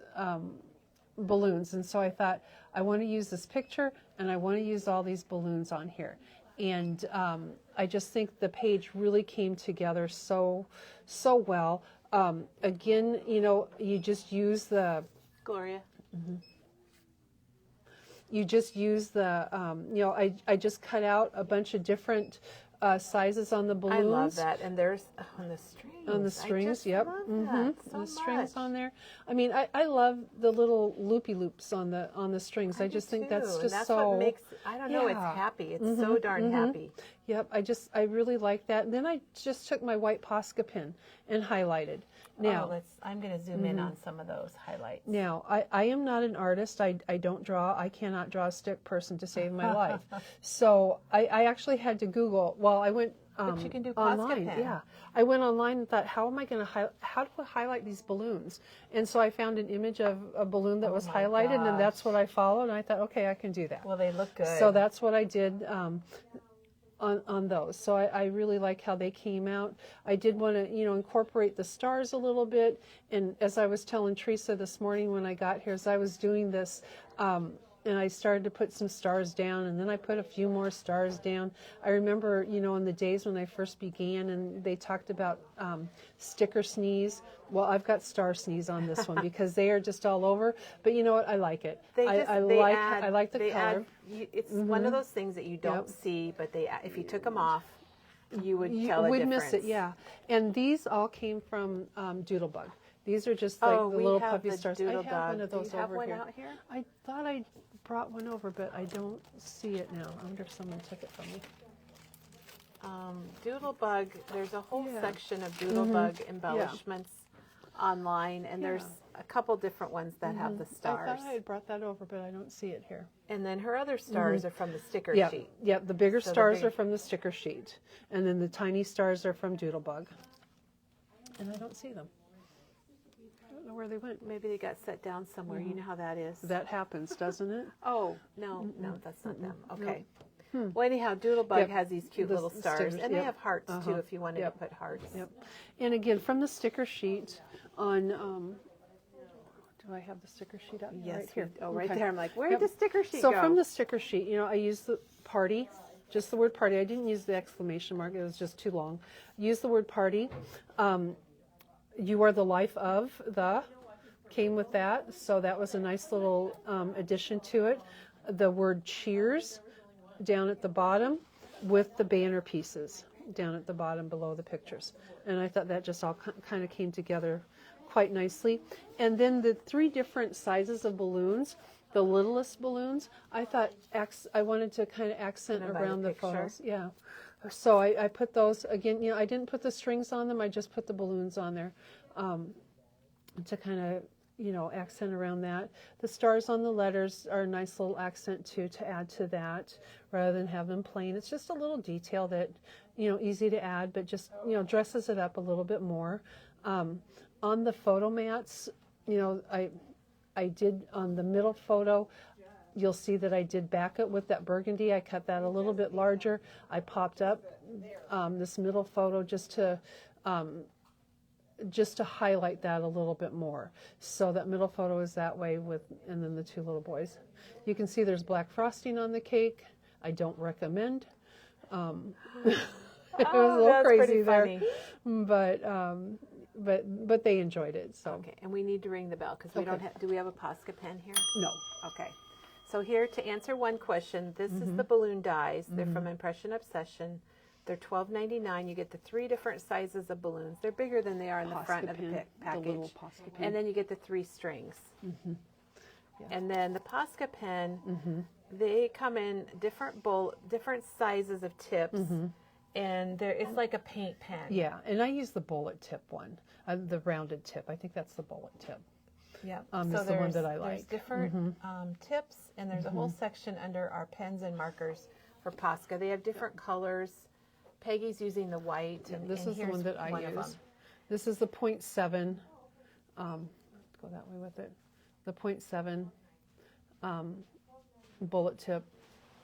balloons. And so I thought, I want to use this picture, and I want to use all these balloons on here. And I just think the page really came together so well. Again, you know, you just use the Gloria. You just use the, you know, I just cut out a bunch of different sizes on the balloons. I love that. And there's on the strings. On the strings, yep. Love that so the strings much. on there. I mean, I love the little loopy loops on the strings. I just think that's just that's so. what makes, I don't know, it's happy. It's so darn happy. Yep, I really like that. And then I just took my white Posca pen and highlighted. Now, I'm going to zoom in on some of those highlights. now I am not an artist. I don't draw. I cannot draw a stick person to save my life. So I actually had to Google. Well, I went But you can do Posca online. pen. Yeah, I went online and thought, how am I going to how do I highlight these balloons? And so I found an image of a balloon that was my highlighted, and that's gosh. what I followed. And I thought, okay, I can do that. Well, they look good. So that's what I did on those. So I really like how they came out. I did want to, incorporate the stars a little bit. And as I was telling Teresa this morning when I got here, as I was doing this, and I started to put some stars down, and then I put a few more stars down. I remember, in the days when I first began, and they talked about sticker sneeze. Well, I've got star sneeze on this one because they are just all over. But you know what? I like it. I like the color. It's one of those things that you don't see, but if you took them off, you would tell a would difference. miss it, yeah. And these all came from Doodlebug. These are just like the little puppy stars. I have one of those Do you have over one here. out here? I thought I brought one over, but I don't see it now. I wonder if someone took it from me. Doodlebug, there's a whole Yeah. section of Doodlebug embellishments online, and there's a couple different ones that have the I stars. thought I had brought that over, but I don't see it here. And then her other stars are from the sticker Yeah, sheet. yeah. The bigger So the stars big- are from the sticker sheet, and then the tiny stars are from Doodlebug. And I don't see them. I don't know where they went. Maybe they got set down somewhere. You know how that is. That happens, doesn't it? Oh, no, that's not them. Okay. Well, anyhow, Doodlebug Yep. has these cute The little stars, stickers, and they yep. have hearts too if you wanted Yep. to put hearts. Yep. And again, from the sticker sheet on, do I have the sticker sheet up? Yes, right here. right Okay. there. I'm like, where Yep. did the sticker sheet So go? from the sticker sheet, I used the party, just the word party. I didn't use the exclamation mark. It was just too long. Use the word party. You are the life of the came with that. So that was a nice little addition to it. The word cheers down at the bottom with the banner pieces down at the bottom below the pictures. And I thought that just all kind of came together quite nicely. And then the 3 different sizes of balloons, the littlest balloons, I thought I wanted to kind of accent Put 'em by the around the picture. photos. Yeah. So I put those, again, I didn't put the strings on them, I just put the balloons on there to kind of, accent around that. The stars on the letters are a nice little accent too, to add to that, rather than have them plain. It's just a little detail that, easy to add, but just, dresses it up a little bit more. On the photo mats, I did on the middle photo, you'll see that I did back it with that burgundy. I cut that a little bit larger. I popped up this middle photo just to highlight that a little bit more. So that middle photo is that way and then the 2 little boys. You can see there's black frosting on the cake. I don't recommend. It was a little that's crazy pretty there, funny. but they enjoyed it. So Okay, and we need to ring the bell because we don't have. Do we have a Posca pen here? no. Okay. So here to answer one question, this is the balloon dies. They're from Impression Obsession. They're $12.99. You get the 3 different sizes of balloons. They're bigger than they are in the front of the Posca pen, package. the little Posca pen. And then you get the 3 strings. Yeah. And then the Posca pen, they come in different sizes of tips, and it's like a paint pen. Yeah, and I use the bullet tip one, the rounded tip. I think that's the bullet tip. Yeah, is the one that I There's like. different tips, and there's a whole section under our pens and markers for Posca. They have different colors. Peggy's using the white, and This and is the here's one that I one of use. them. This is the 0.7. Go that way with it. The 0.7 bullet tip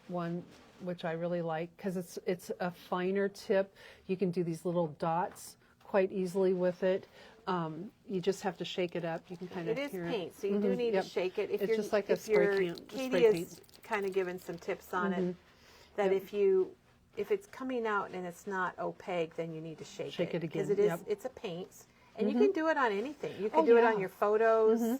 one, which I really like because it's a finer tip. You can do these little dots quite easily with it. You just have to shake it up. You can kind of It is hear paint, so you do need Yep. to shake it. If It's you're, just like a if spray you're- can- Katie spray is paint. kind of giving some tips on it. That if it's coming out and it's not opaque, then you need to shake Shake it because again, it is yep. it's a paint, and you can do it on anything. You can Oh, do it yeah. on your photos.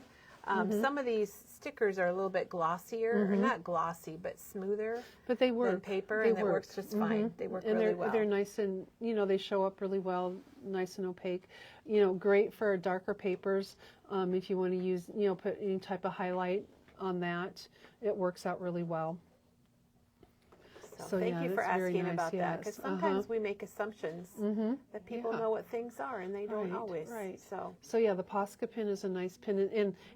Some of these stickers are a little bit glossier, or not glossy, but smoother But they than work. paper, They and it work. works just fine. They work And really they're, well. they're nice and, they show up really well, nice and opaque. Great for darker papers. If you want to use, put any type of highlight on that, it works out really well. So thank yeah, you for that's very asking nice, about that, yes. because sometimes we make assumptions that people Yeah. know what things are, and they don't always. Right. So So yeah, the Posca pin is a nice pin,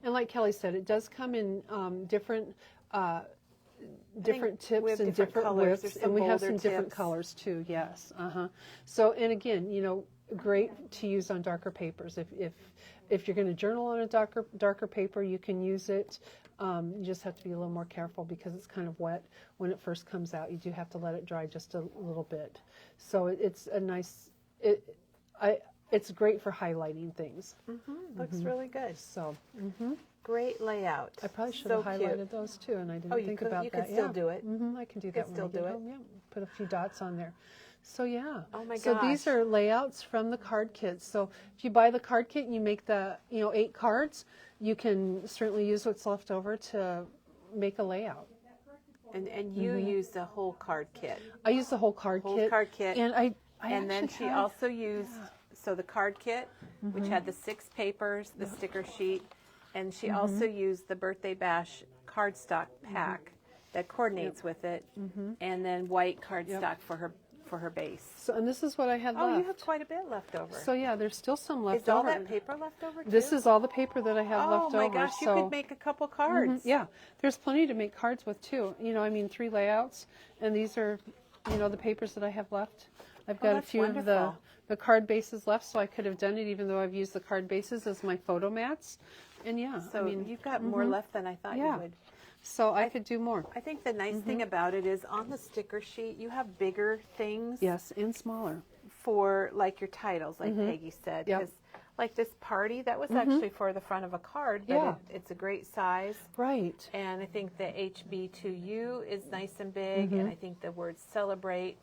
and like Kelly said, it does come in different different we tips have and different different colors. widths, There's some and we have bolder some different tips. colors too. Yes. So and again, great to use on darker papers. If you're going to journal on a darker paper, you can use it. You just have to be a little more careful because it's kind of wet when it first comes out. You do have to let it dry just a little bit. So it's a nice. It's great for highlighting things. Looks really good. So Great layout. I probably should So have cute. highlighted those too, and I didn't you think could, about you that. could still Yeah. do it. I can do that when still I get do it. home. Yeah, put a few dots on there. So yeah. Oh my So these gosh. are layouts from the card kits. So if you buy the card kit and you make the 8 cards, you can certainly use what's left over to make a layout. And you used a whole card kit. I use the whole card kit. And I And then actually she had- also used, so the card kit, which had the 6 papers, the sticker sheet, and she also used the Birthday Bash cardstock pack that coordinates with it, and then white cardstock for her base. So and this is what I had Oh, left. you have quite a bit left over. So yeah, there's still some left Is all over. that paper left over too? This is all the paper that I have left over. Oh my gosh, you so could make a couple cards. Yeah, there's plenty to make cards with too. 3 layouts, and these are, the papers that I have left. I've got a that's few wonderful. of the card bases left, so I could have done it even though I've used the card bases as my photo mats. And yeah, So you've got more left than I thought you yeah. would. So I could do more. I think the nice thing about it is on the sticker sheet, you have bigger things Yes, and smaller. for like your titles, like Peggy said. Yep. 'Cause like this party, that was actually for the front of a card, but Yeah. it's a great size. Right. And I think the HB2U is nice and big, and I think the word celebrate.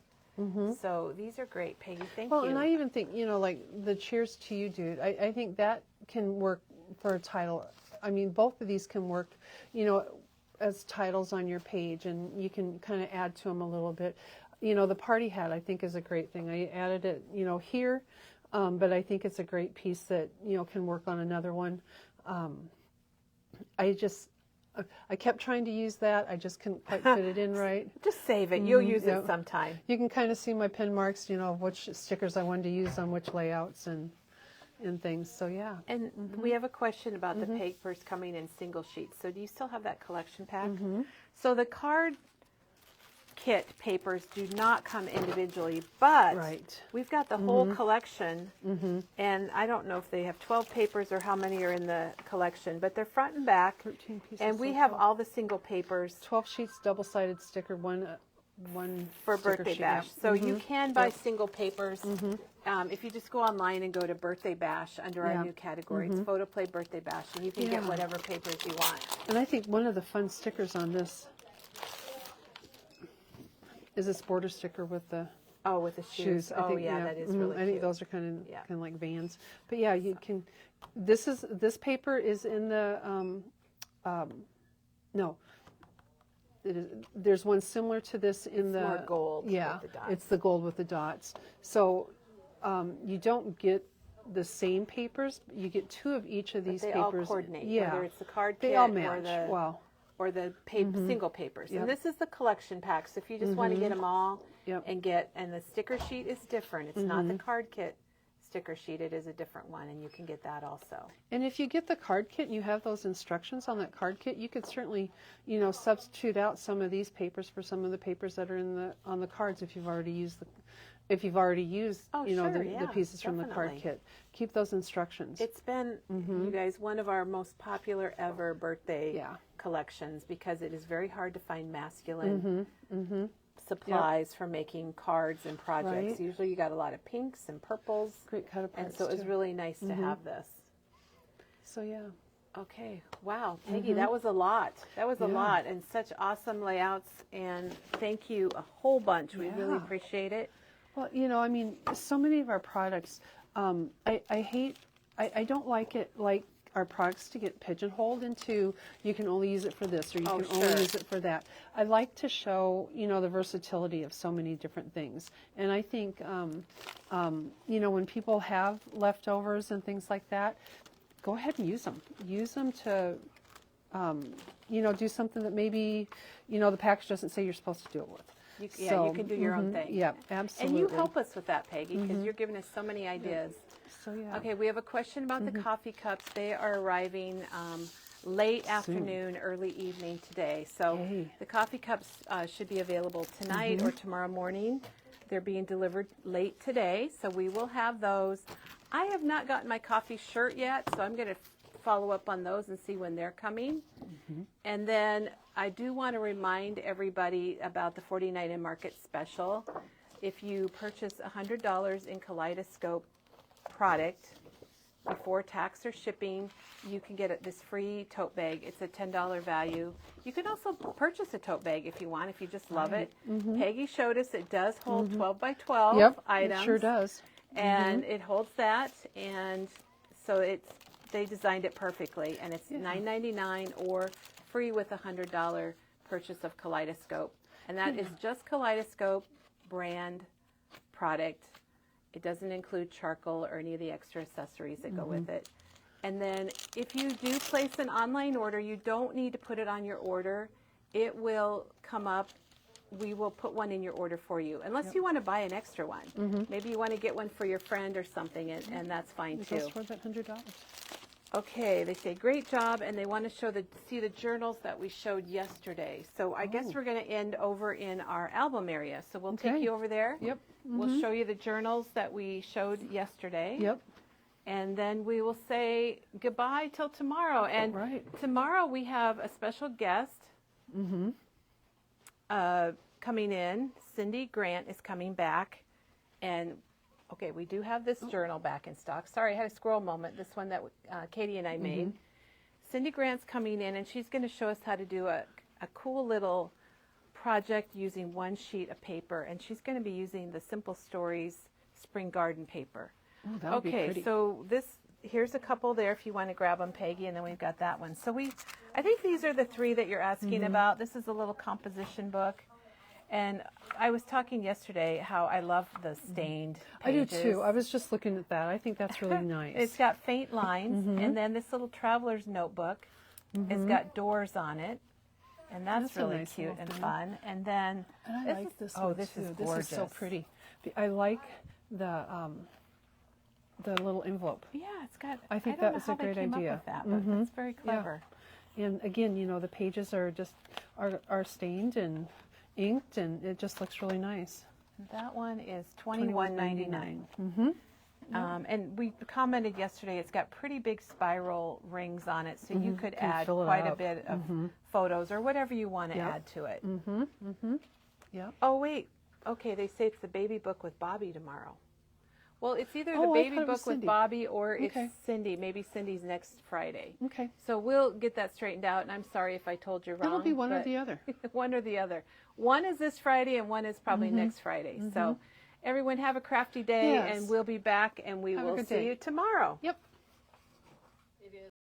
So these are great, Peggy. Thank Well, you. and I even think, like the Cheers to You, dude, I think that can work for a title. I mean, both of these can work, as titles on your page, and you can kind of add to them a little bit. The party hat, I think, is a great thing. I added it, here, but I think it's a great piece that, can work on another one. I kept trying to use that. I just couldn't quite fit it in right. Just save it. You'll use yeah. it sometime. You can kind of see my pen marks, of which stickers I wanted to use on which layouts and things. So yeah. And we have a question about the papers coming in single sheets. So do you still have that collection pack? So the card kit papers do not come individually, but Right. we've got the whole collection. And I don't know if they have 12 papers or how many are in the collection, but they're front and back. 13 pieces. And we so have far. all the single papers 12 sheets, double-sided sticker, one for sticker Birthday sheet, Bash. yeah. So you can buy single papers. If you just go online and go to Birthday Bash under our Yeah. new category, it's Photo Play Birthday Bash, and you can get Yeah. whatever papers you want. And I think one of the fun stickers on this is this border sticker with the Oh, with the shoes. I think, that is really I think cute. those are kind of Yeah. like Vans. But yeah, you can. This paper is in the no. It is, there's one similar to this in It's the more gold with Yeah, the dots. it's the gold with the dots. So you don't get the same papers. You get 2 of each of these They papers. all coordinate, Yeah, whether it's the card they kit all or match. the single papers. Yep. And this is the collection pack. So if you just want to get them all Yep. and the sticker sheet is different. It's not the card kit sticker sheet. It is a different one, and you can get that also. And if you get the card kit and you have those instructions on that card kit, you could certainly, substitute out some of these papers for some of the papers that are on the cards if you've already used Oh, the sure, pieces from the card definitely. kit. Keep those instructions. It's been, you guys, one of our most popular ever birthday Yeah. collections because it is very hard to find masculine supplies for making cards and projects. Right. Usually you got a lot of pinks and purples. Great cut apart. And so it was really nice to have this. So yeah. Okay. Wow, Peggy, that was a lot. That was a Yeah. lot and such awesome layouts. And thank you a whole bunch. We really Yeah. appreciate it. Well, so many of our products, I don't like it like our products to get pigeonholed into you can only use it for this or you can only sure. use it for that. I like to show, the versatility of so many different things. And I think, when people have leftovers and things like that, go ahead and use them. Use them to, do something that maybe, the package doesn't say you're supposed to do it with. You can do your own thing. Yeah, absolutely. And you help us with that, Peggy, because you're giving us so many ideas. So yeah. Okay, we have a question about the coffee cups. They are arriving late afternoon, early evening today. So the coffee cups should be available tonight or tomorrow morning. They're being delivered late today, so we will have those. I have not gotten my coffee shirt yet, so I'm going to follow up on those and see when they're coming. And then I do want to remind everybody about the 49 and Market special. If you purchase $100 in Kaleidoscope product before tax or shipping, you can get this free tote bag. It's a $10 value. You can also purchase a tote bag if you want, if you just love it. Peggy showed us it does hold 12 by 12 items. It sure does. And it holds that, and so they designed it perfectly, and it's $9.99 or free with a $100 purchase of Kaleidoscope. And that is just Kaleidoscope brand product. It doesn't include charcoal or any of the extra accessories that go with it. And then if you do place an online order, you don't need to put it on your order. It will come up. We will put one in your order for you, unless you want to buy an extra one. Maybe you want to get one for your friend or something, and that's fine too. Just for that $100. Okay, they say great job, and they want to see the journals that we showed yesterday. So I guess we're going to end over in our album area. So we'll take you over there. Yep. We'll show you the journals that we showed yesterday. Yep. And then we will say goodbye till tomorrow. And tomorrow we have a special guest coming in. Cindy Grant is coming back. And okay, we do have this journal back in stock. Sorry, I had a squirrel moment. This one that Katie and I made. Cindy Grant's coming in, and she's going to show us how to do a cool little project using one sheet of paper. And she's going to be using the Simple Stories Spring Garden paper. Oh, that would be pretty. So here's a couple there if you want to grab them, Peggy, and then we've got that one. So I think these are the three that you're asking about. This is a little composition book. And I was talking yesterday how I love the stained pages. I do too. I was just looking at that. I think that's really nice. It's got faint lines, and then this little traveler's notebook has got doors on it, and that's really nice cute and thing. fun. And then I like this one this too. is gorgeous. This is so pretty. I like the little envelope. Yeah, it's got. I think don't that know was how a great they came idea. Up with that, but it's very clever. Yeah. And again, the pages are just are stained and inked, and it just looks really nice. That one is $21.99. And we commented yesterday, it's got pretty big spiral rings on it, so you could add quite a bit of photos or whatever you want to add to it. Yeah. Oh, wait. Okay, they say it's the baby book with Bobby tomorrow. Well, it's either the I baby thought it was book with Cindy. Bobby or it's Cindy. Maybe Cindy's next Friday. Okay. So we'll get that straightened out, and I'm sorry if I told you wrong. It'll be one or the other. One or the other. One is this Friday, and one is probably next Friday. So everyone have a crafty day, and we'll be back, and we will see you tomorrow. Yep.